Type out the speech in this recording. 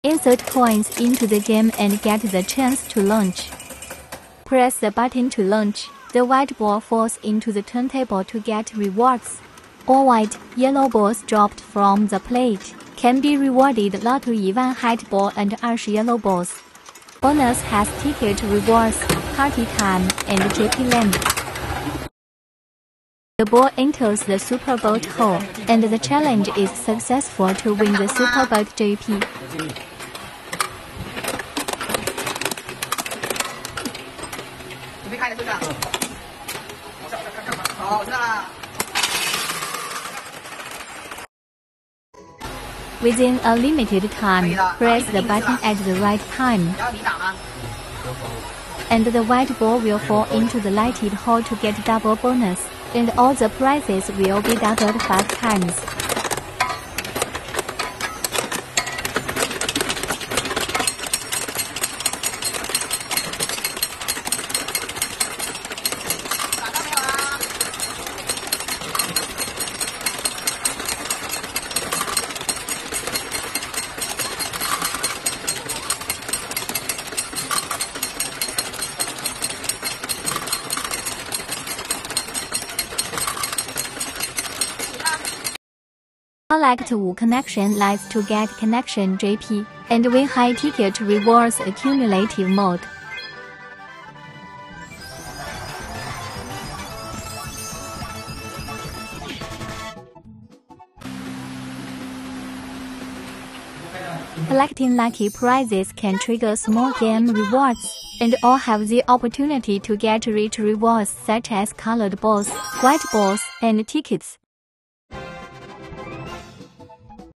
Insert coins into the game and get the chance to launch. Press the button to launch. The white ball falls into the turntable to get rewards. All white, yellow balls dropped from the plate can be rewarded lotto 10000 white ball and 20 yellow balls. Bonus has ticket rewards, party time, and JP land. The ball enters the super boat hole, and the challenge is successful to win the super boat JP. Within a limited time, press the button at the right time, and the white ball will fall into the lighted hole to get double bonus, and all the prizes will be doubled 5 times. Collect 5 connection lights to get connection JP, and win high ticket rewards accumulative mode. Collecting lucky prizes can trigger small game rewards, and all have the opportunity to get rich rewards such as colored balls, white balls, and tickets.